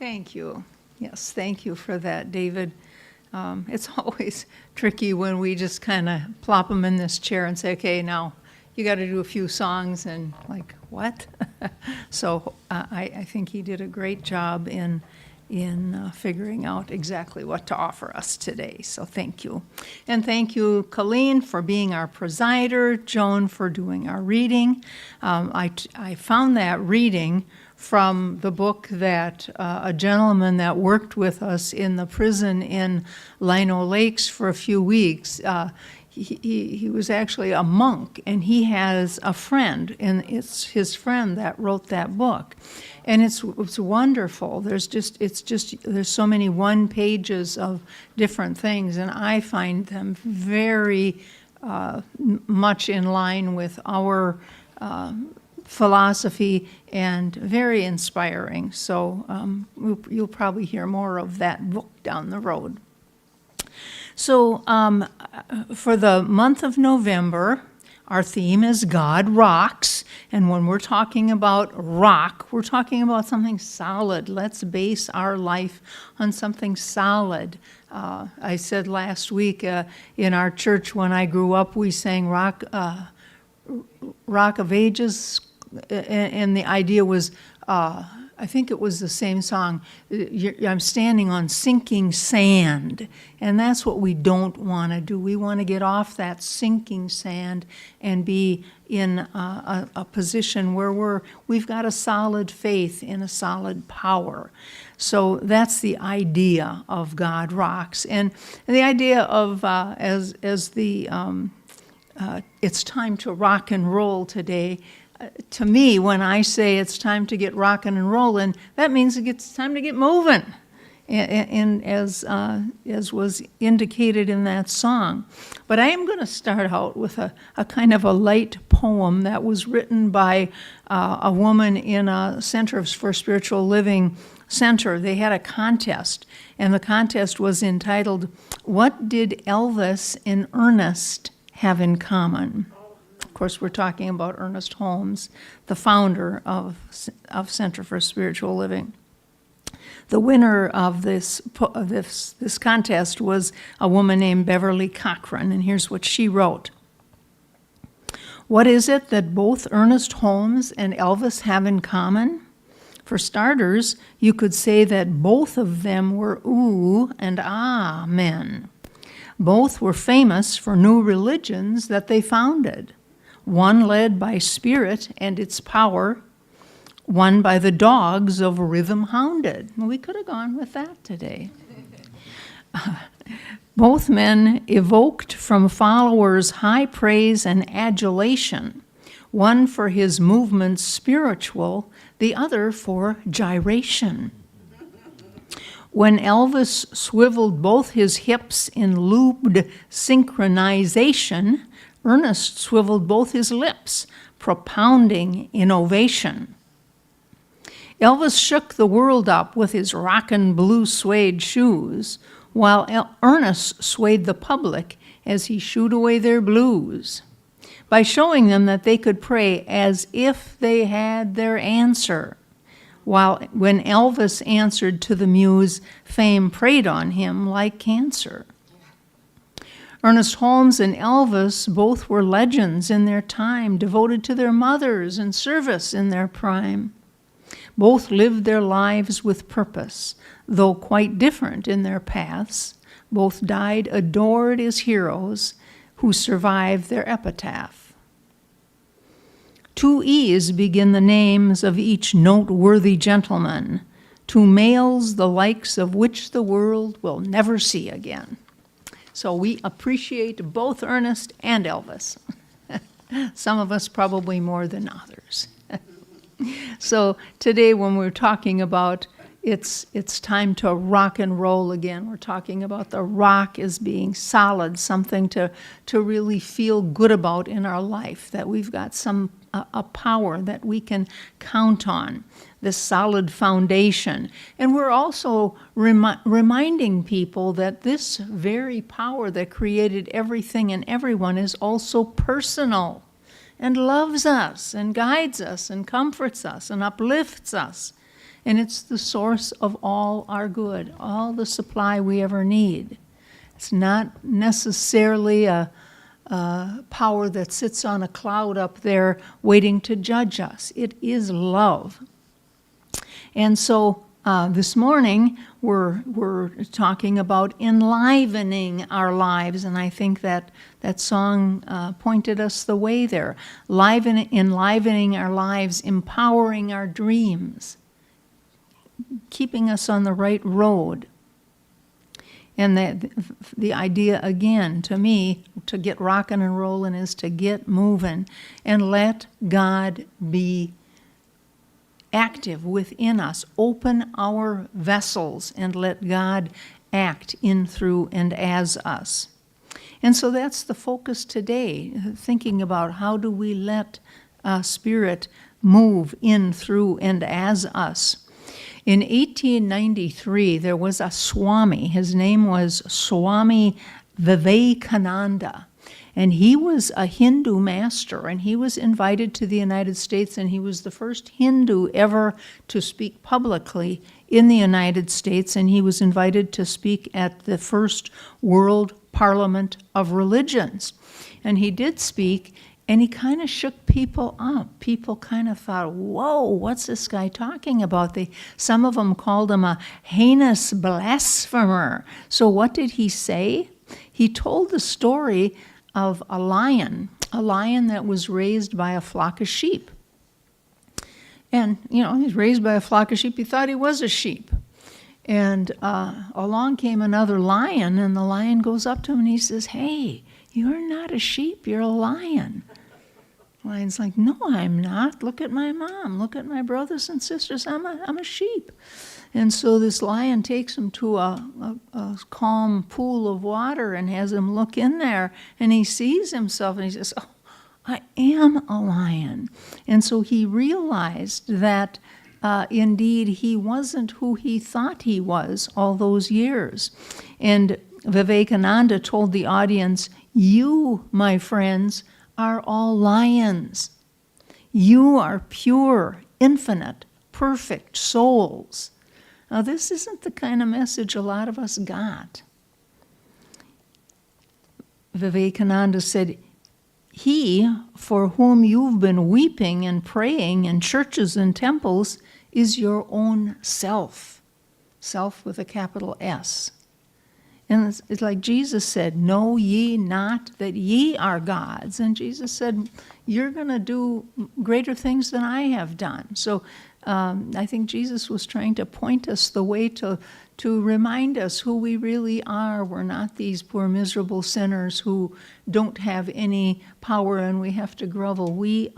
Thank you. Yes, thank you for that, David. It's always tricky when we just kind of plop them in this chair and say, okay, now you got to do a few songs, and like, what? So I think he did a great job in figuring out exactly what to offer us today. So thank you. And thank you, Colleen, for being our presider, Joan for doing our reading. I found that reading from the book that a gentleman that worked with us in the prison in Lino Lakes for a few weeks, he was actually a monk, and he has a friend, and it's his friend that wrote that book. And it's wonderful. There's so many one pages of different things, and I find them very much in line with our philosophy and very inspiring. So you'll probably hear more of that book down the road. So for the month of November, our theme is God Rocks. And when we're talking about rock, we're talking about something solid. Let's base our life on something solid. I said last week in our church when I grew up, we sang Rock of Ages, and the idea was, I think it was the same song, I'm standing on sinking sand, and that's what we don't want to do. We want to get off that sinking sand and be in a position where we've got a solid faith in a solid power. So that's the idea of God Rocks, and the idea of as the it's time to rock and roll today. To me, when I say it's time to get rocking and rolling, that means it's time to get moving, and as was indicated in that song. But I am going to start out with a kind of a light poem that was written by a woman in a Center for Spiritual Living Center. They had a contest, and the contest was entitled, "What Did Elvis and Ernest Have in Common?" Of course, we're talking about Ernest Holmes, the founder of Center for Spiritual Living. The winner of this contest was a woman named Beverly Cochran, and here's what she wrote. What is it that both Ernest Holmes and Elvis have in common? For starters, you could say that both of them were ooh and ah men. Both were famous for new religions that they founded. One led by spirit and its power, one by the dogs of rhythm hounded. Well, we could have gone with that today. Both men evoked from followers high praise and adulation, one for his movements spiritual, the other for gyration. When Elvis swiveled both his hips in lubed synchronization, Ernest swiveled both his lips, propounding innovation. Elvis shook the world up with his rockin' blue suede shoes, while Ernest swayed the public as he shooed away their blues, by showing them that they could pray as if they had their answer. While when Elvis answered to the muse, fame preyed on him like cancer. Ernest Holmes and Elvis both were legends in their time, devoted to their mothers and service in their prime. Both lived their lives with purpose, though quite different in their paths. Both died adored as heroes who survived their epitaph. Two E's begin the names of each noteworthy gentleman, two males the likes of which the world will never see again. So we appreciate both Ernest and Elvis. Some of us probably more than others. So today when we're talking about it's time to rock and roll again, we're talking about the rock as being solid, something to really feel good about in our life, that we've got a power that we can count on, this solid foundation. And we're also reminding people that this very power that created everything and everyone is also personal and loves us and guides us and comforts us and uplifts us And it's the source of all our good, all the supply we ever need. It's not necessarily a power that sits on a cloud up there waiting to judge us. It is love. And so this morning we're talking about enlivening our lives, and I think that song pointed us the way there. Enlivening our lives, empowering our dreams, keeping us on the right road. And the idea, again, to me, to get rocking and rolling is to get moving and let God be active within us. Open our vessels and let God act in, through, and as us. And so that's the focus today, thinking about how do we let Spirit move in, through, and as us. In 1893, there was a Swami. His name was Swami Vivekananda. And he was a Hindu master, and he was invited to the United States, and he was the first Hindu ever to speak publicly in the United States, and he was invited to speak at the first World Parliament of Religions. And he did speak, and he kind of shook people up. People kind of thought, whoa, what's this guy talking about? Some of them called him a heinous blasphemer. So what did he say? He told the story of a lion that was raised by a flock of sheep. And, he's raised by a flock of sheep. He thought he was a sheep. And along came another lion, and the lion goes up to him and he says, hey, you're not a sheep, you're a lion. The lion's like, no, I'm not. Look at my mom. Look at my brothers and sisters. I'm a sheep. And so this lion takes him to a calm pool of water and has him look in there, and he sees himself and he says, oh, I am a lion. And so he realized that indeed he wasn't who he thought he was all those years. And Vivekananda told the audience, you, my friends, are all lions. You are pure, infinite, perfect souls. Now, this isn't the kind of message a lot of us got. Vivekananda said, he for whom you've been weeping and praying in churches and temples is your own self. Self with a capital S. And it's like Jesus said, know ye not that ye are gods? And Jesus said, you're going to do greater things than I have done. So I think Jesus was trying to point us the way to remind us who we really are. We're not these poor miserable sinners who don't have any power and we have to grovel. We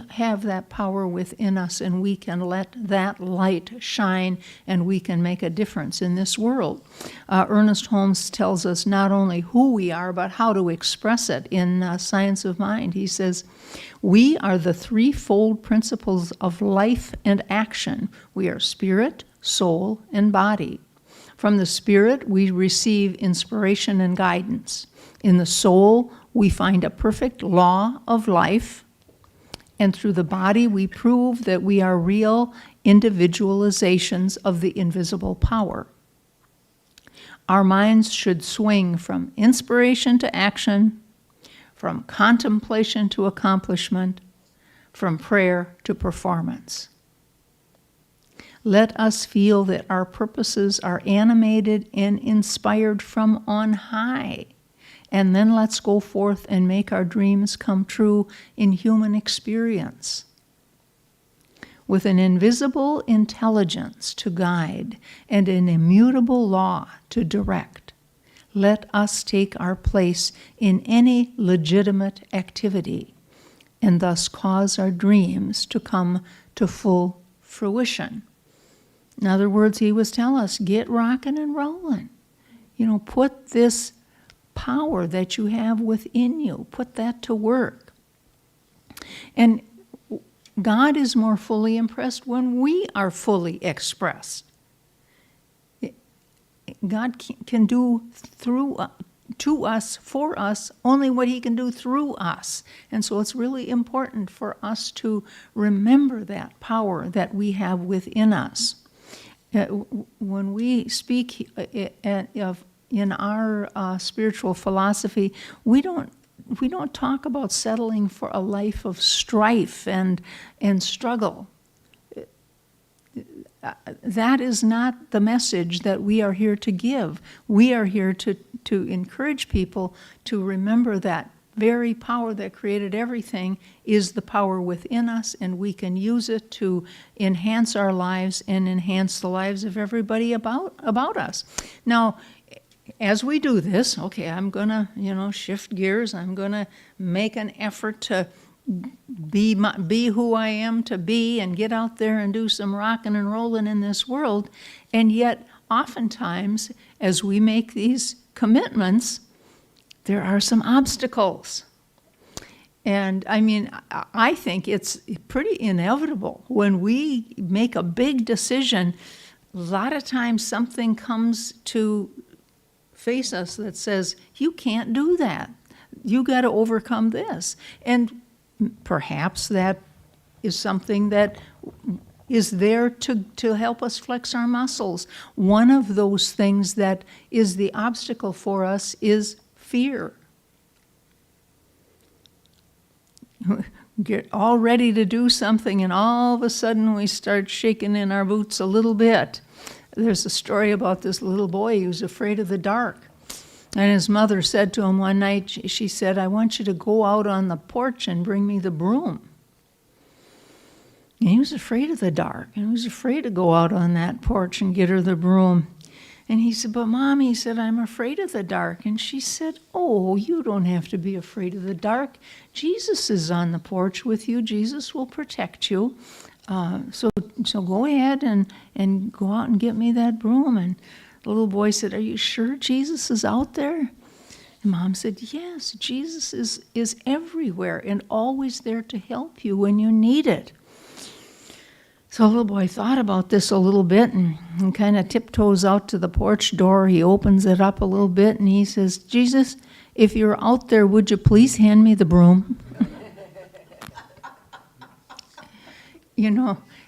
have that power within us, and we can let that light shine, and we can make a difference in this world. Ernest Holmes tells us not only who we are, but how to express it in Science of Mind. He says, we are the threefold principles of life and action. We are spirit, soul, and body. From the spirit, we receive inspiration and guidance. In the soul, we find a perfect law of life. And through the body, we prove that we are real individualizations of the invisible power. Our minds should swing from inspiration to action, from contemplation to accomplishment, from prayer to performance. Let us feel that our purposes are animated and inspired from on high. And then let's go forth and make our dreams come true in human experience. With an invisible intelligence to guide and an immutable law to direct, let us take our place in any legitimate activity and thus cause our dreams to come to full fruition. In other words, he was telling us, get rocking and rolling. Put this power that you have within you, put that to work. And God is more fully impressed when we are fully expressed. God can do to us, for us, only what he can do through us. And so it's really important for us to remember that power that we have within us. When we speak of in our spiritual philosophy, we don't talk about settling for a life of strife and struggle. That is not the message that we are here to give. We are here to encourage people to remember that very power that created everything is the power within us, and we can use it to enhance our lives and enhance the lives of everybody about us. Now, as we do this, okay, I'm going to, shift gears. I'm going to make an effort to be who I am to be and get out there and do some rocking and rolling in this world. And yet, oftentimes, as we make these commitments, there are some obstacles. And I mean, I think it's pretty inevitable. When we make a big decision, a lot of times something comes to face us that says, you can't do that. You got to overcome this. And perhaps that is something that is there to help us flex our muscles. One of those things that is the obstacle for us is fear. Get all ready to do something, and all of a sudden we start shaking in our boots a little bit. There's a story about this little boy who's afraid of the dark. And his mother said to him one night, she said, I want you to go out on the porch and bring me the broom. And he was afraid of the dark, and he was afraid to go out on that porch and get her the broom. And he said, but Mom, he said, I'm afraid of the dark. And she said, oh, you don't have to be afraid of the dark. Jesus is on the porch with you. Jesus will protect you. So go ahead and go out and get me that broom. And the little boy said, are you sure Jesus is out there? And Mom said, yes, Jesus is everywhere and always there to help you when you need it. So the little boy thought about this a little bit and kind of tiptoes out to the porch door. He opens it up a little bit and he says, Jesus, if you're out there, would you please hand me the broom?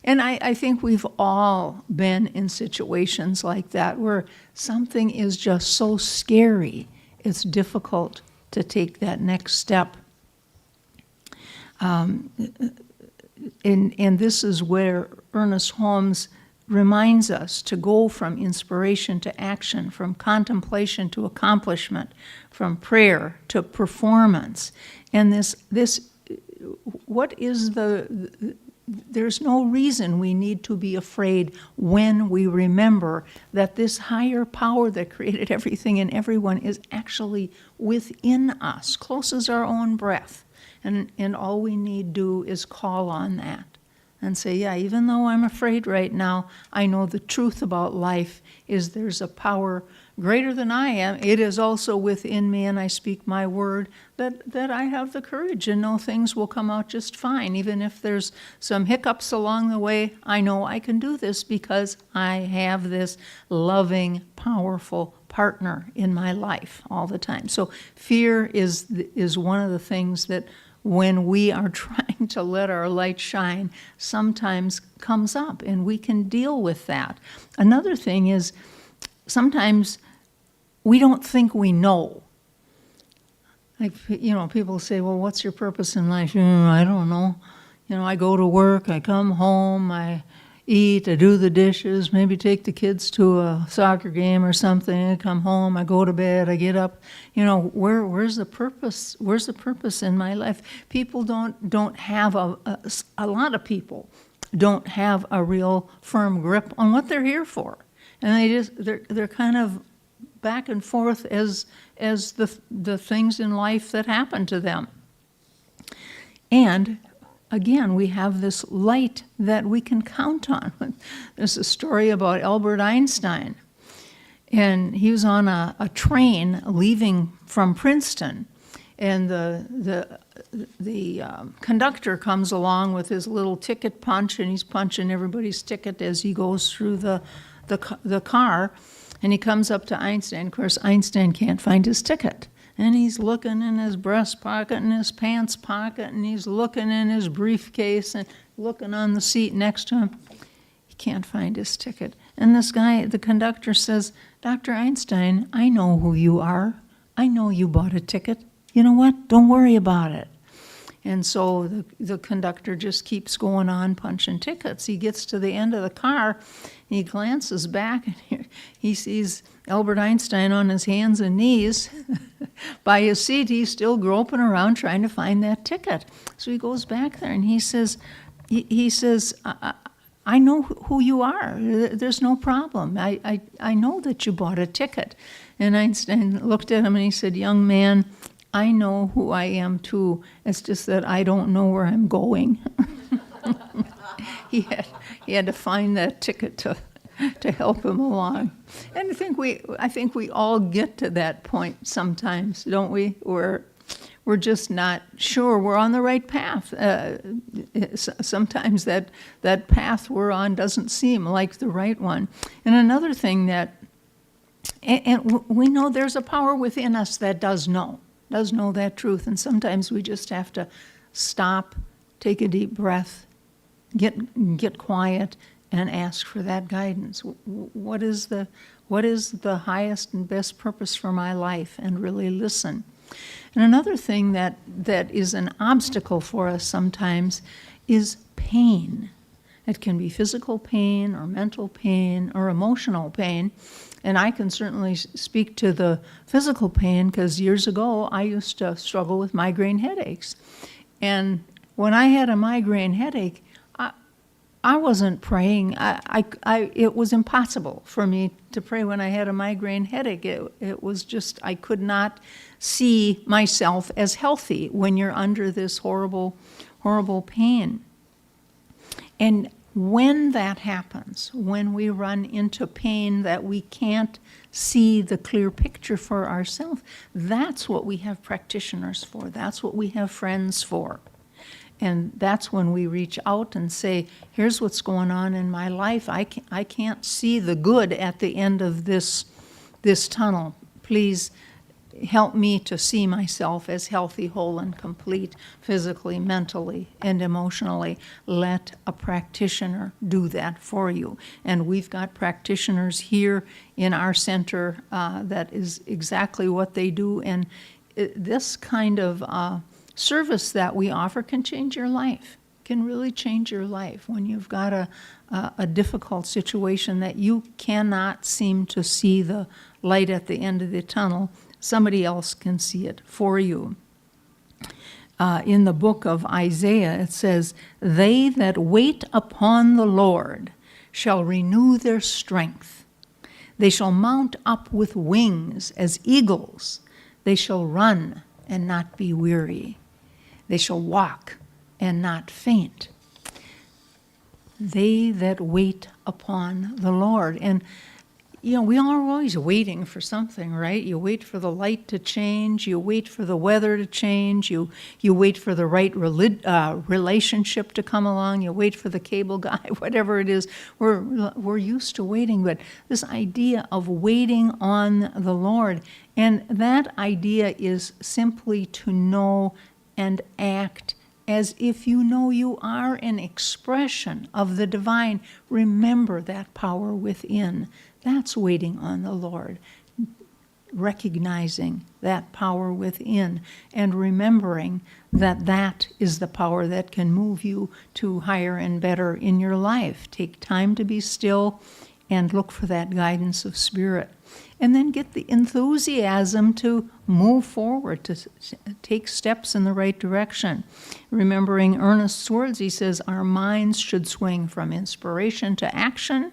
And I think we've all been in situations like that where something is just so scary, it's difficult to take that next step. And this is where Ernest Holmes reminds us to go from inspiration to action, from contemplation to accomplishment, from prayer to performance. And there's no reason we need to be afraid when we remember that this higher power that created everything and everyone is actually within us, close as our own breath. And all we need do is call on that and say, yeah, even though I'm afraid right now, I know the truth about life is there's a power greater than I am. It is also within me, and I speak my word that I have the courage and know things will come out just fine. Even if there's some hiccups along the way, I know I can do this because I have this loving, powerful partner in my life all the time. So fear is one of the things that when we are trying to let our light shine, sometimes comes up, and we can deal with that. Another thing is sometimes we don't think we know. Like, people say, well, what's your purpose in life? I don't know. I go to work, I come home, I eat, I do the dishes, maybe take the kids to a soccer game or something, I come home, I go to bed, I get up. Where's the purpose? Where's the purpose in my life? People don't have a lot of people don't have a real firm grip on what they're here for. And they're kind of back and forth as the things in life that happen to them. And again, we have this light that we can count on. There's a story about Albert Einstein, and he was on a train leaving from Princeton, and the conductor comes along with his little ticket punch, and he's punching everybody's ticket as he goes through the car. And he comes up to Einstein. Of course, Einstein can't find his ticket. And he's looking in his breast pocket and his pants pocket, and he's looking in his briefcase and looking on the seat next to him. He can't find his ticket. And this guy, the conductor, says, "Dr. Einstein, I know who you are. I know you bought a ticket. You know what? Don't worry about it." And so the conductor just keeps going on punching tickets. He gets to the end of the car, he glances back, and he sees Albert Einstein on his hands and knees by his seat. He's still groping around trying to find that ticket. So he goes back there and he says, "I know who you are. There's no problem. I know that you bought a ticket." And Einstein looked at him and he said, "Young man, I know who I am too. It's just that I don't know where I'm going." He had to find that ticket to help him along. And I think we all get to that point sometimes, don't we? Where we're just not sure we're on the right path. Sometimes that path we're on doesn't seem like the right one. And another thing and we know there's a power within us that does know that truth. And sometimes we just have to stop, take a deep breath, get quiet, and ask for that guidance. What is the highest and best purpose for my life? And really listen. And another thing that is an obstacle for us sometimes is pain. It can be physical pain or mental pain or emotional pain. And I can certainly speak to the physical pain because years ago I used to struggle with migraine headaches. And when I had a migraine headache, I wasn't praying. It was impossible for me to pray when I had a migraine headache. It was just, I could not see myself as healthy when you're under this horrible, horrible pain. And when that happens, when we run into pain that we can't see the clear picture for ourselves, that's what we have practitioners for. That's what we have friends for. And that's when we reach out and say, here's what's going on in my life. I can't see the good at the end of this tunnel. Please help me to see myself as healthy, whole, and complete, physically, mentally, and emotionally. Let a practitioner do that for you. And we've got practitioners here in our center that is exactly what they do. And this kind of service that we offer can change your life, can really change your life when you've got a difficult situation that you cannot seem to see the light at the end of the tunnel. Somebody else can see it for you. In the book of Isaiah, it says, "They that wait upon the Lord shall renew their strength. They shall mount up with wings as eagles. They shall run and not be weary. They shall walk and not faint." They that wait upon the Lord. And we are always waiting for something, right? You wait for the light to change. You wait for the weather to change. You wait for the right relationship to come along. You wait for the cable guy, whatever it is. We're used to waiting, but this idea of waiting on the Lord, and that idea is simply to know and act as if you know you are an expression of the divine. Remember that power within. That's waiting on the Lord, recognizing that power within and remembering that that is the power that can move you to higher and better in your life. Take time to be still and look for that guidance of spirit. And then get the enthusiasm to move forward, to take steps in the right direction. Remembering Ernest's words, he says, our minds should swing from inspiration to action,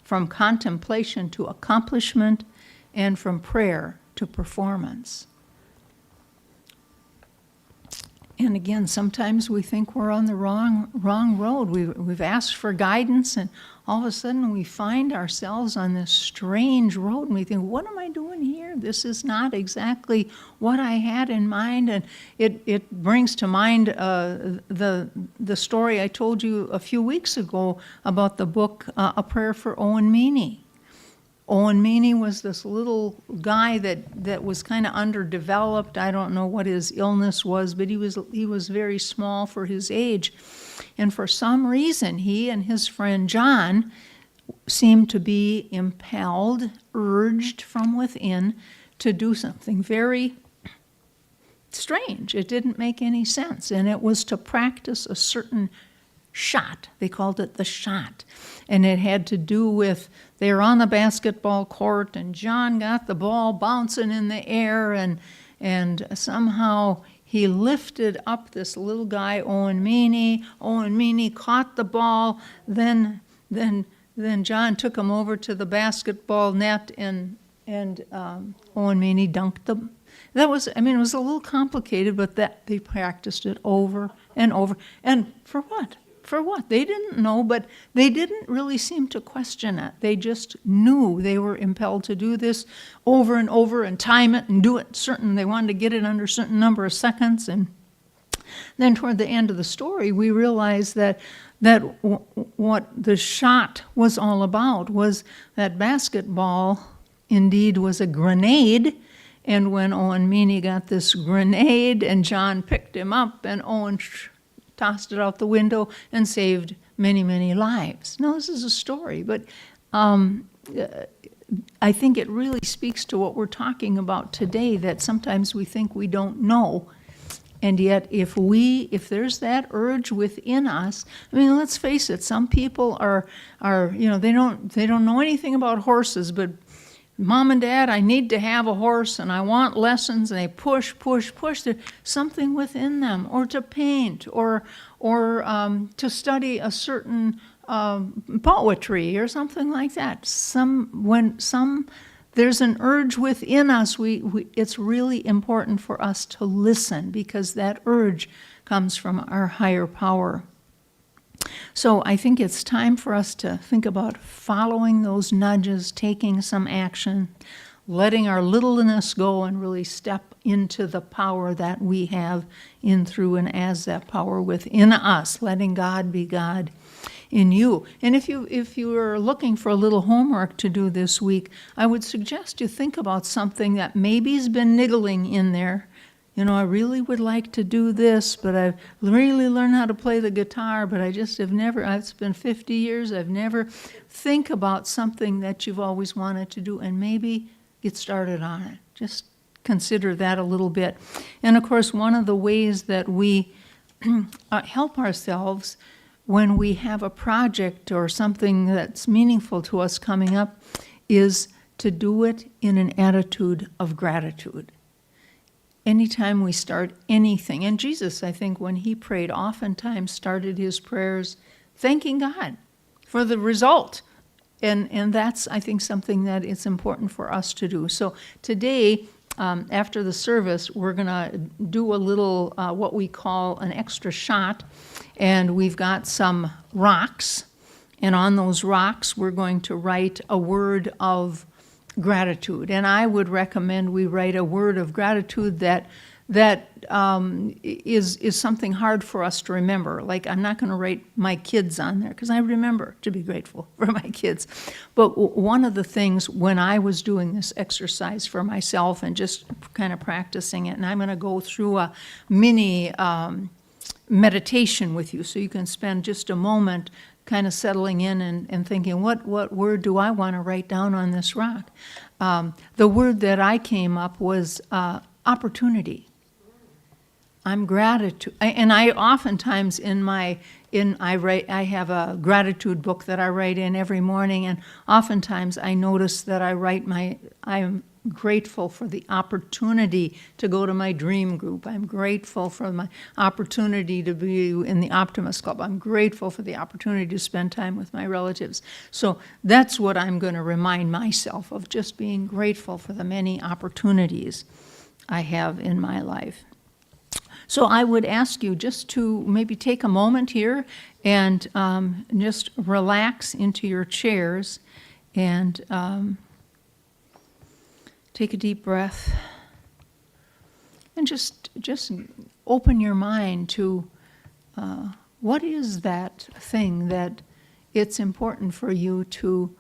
from contemplation to accomplishment, and from prayer to performance. And again, sometimes we think we're on the wrong road. We've asked for guidance, and all of a sudden we find ourselves on this strange road, and we think, what am I doing here? This is not exactly what I had in mind. And it brings to mind the story I told you a few weeks ago about the book A Prayer for Owen Meany. Owen Meany was this little guy that was kind of underdeveloped. I don't know what his illness was, but he was very small for his age. And for some reason, he and his friend John seemed to be impelled, urged from within to do something very strange. It didn't make any sense. And it was to practice a certain shot. They called it the shot. And it had to do with, they were on the basketball court, and John got the ball bouncing in the air, and somehow he lifted up this little guy, Owen Meany. Owen Meany caught the ball. Then John took him over to the basketball net, and Owen Meany dunked them. That was, it was a little complicated, but that they practiced it over and over. And for what? For what? They didn't know, but they didn't really seem to question it. They just knew they were impelled to do this over and over and time it and do it certain. They wanted to get it under a certain number of seconds. And then toward the end of the story, we realized that what the shot was all about was that basketball indeed was a grenade. And when Owen Meany got this grenade and John picked him up, and Owen tossed it out the window and saved many, many lives. Now, this is a story, but I think it really speaks to what we're talking about today, that sometimes we think we don't know. And yet, if there's that urge within us, let's face it, some people are they don't know anything about horses, but Mom and Dad, I need to have a horse, and I want lessons, and they push. There's something within them, or to paint, or to study a certain poetry, or something like that. There's an urge within us. It's really important for us to listen, because that urge comes from our higher power. So I think it's time for us to think about following those nudges, taking some action, letting our littleness go, and really step into the power that we have in, through, and as that power within us, letting God be God in you. And if you are looking for a little homework to do this week, I would suggest you think about something that maybe's been niggling in there. I really would like to do this, but I've really learned how to play the guitar, but I just have never, it's been 50 years, I've never. Think about something that you've always wanted to do and maybe get started on it. Just consider that a little bit. And of course, one of the ways that we help ourselves when we have a project or something that's meaningful to us coming up is to do it in an attitude of gratitude. Anytime we start anything, and Jesus, I think, when he prayed, oftentimes started his prayers thanking God for the result. And that's, I think, something that it's important for us to do. So today, after the service, we're going to do a little, what we call an extra shot. And we've got some rocks. And on those rocks, we're going to write a word of gratitude. And I would recommend we write a word of gratitude that is something hard for us to remember. Like, I'm not going to write my kids on there, because I remember to be grateful for my kids. But one of the things when I was doing this exercise for myself and just kind of practicing it, and I'm going to go through a mini meditation with you, so you can spend just a moment kind of settling in and thinking, what word do I want to write down on this rock? The word that I came up was opportunity. I'm gratitude, and I oftentimes I have a gratitude book that I write in every morning, and oftentimes I notice that I am grateful for the opportunity to go to my dream group. I'm grateful for my opportunity to be in the Optimist Club. I'm grateful for the opportunity to spend time with my relatives. So that's what I'm going to remind myself of, just being grateful for the many opportunities I have in my life. So I would ask you just to maybe take a moment here and just relax into your chairs and take a deep breath and just open your mind to what is that thing that it's important for you to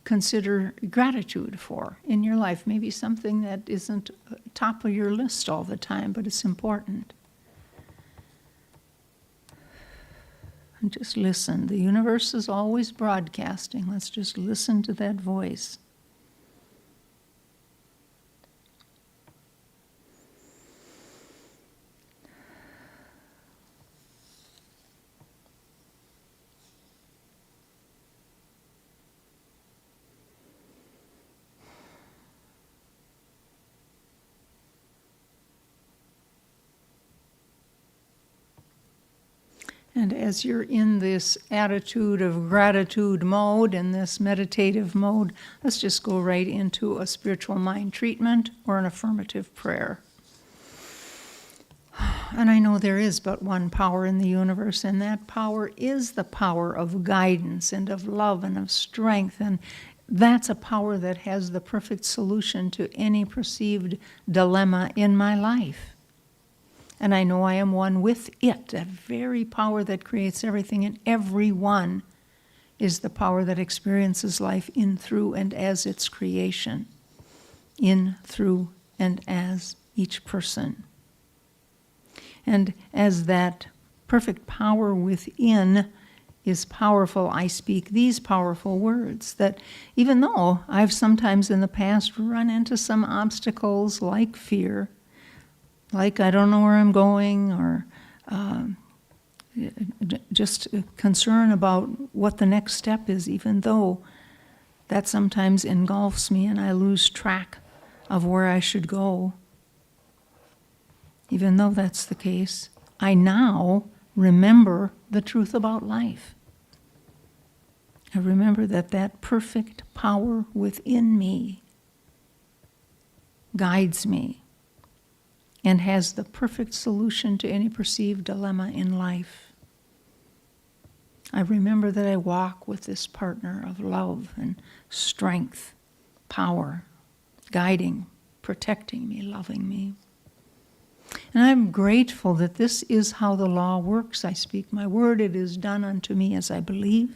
consider gratitude for in your life. Maybe something that isn't top of your list all the time, but it's important. And just listen. The universe is always broadcasting. Let's just listen to that voice. And as you're in this attitude of gratitude mode, in this meditative mode, let's just go right into a spiritual mind treatment or an affirmative prayer. And I know there is but one power in the universe, and that power is the power of guidance and of love and of strength. And that's a power that has the perfect solution to any perceived dilemma in my life. And I know I am one with it. That very power that creates everything and everyone is the power that experiences life in, through, and as its creation. In, through, and as each person. And as that perfect power within is powerful, I speak these powerful words, that even though I've sometimes in the past run into some obstacles like fear, like I don't know where I'm going, or just concern about what the next step is, even though that sometimes engulfs me and I lose track of where I should go. Even though that's the case, I now remember the truth about life. I remember that perfect power within me guides me and has the perfect solution to any perceived dilemma in life. I remember that I walk with this partner of love and strength, power, guiding, protecting me, loving me. And I'm grateful that this is how the law works. I speak my word, it is done unto me as I believe.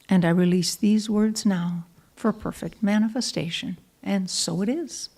And I release these words now for perfect manifestation. And so it is.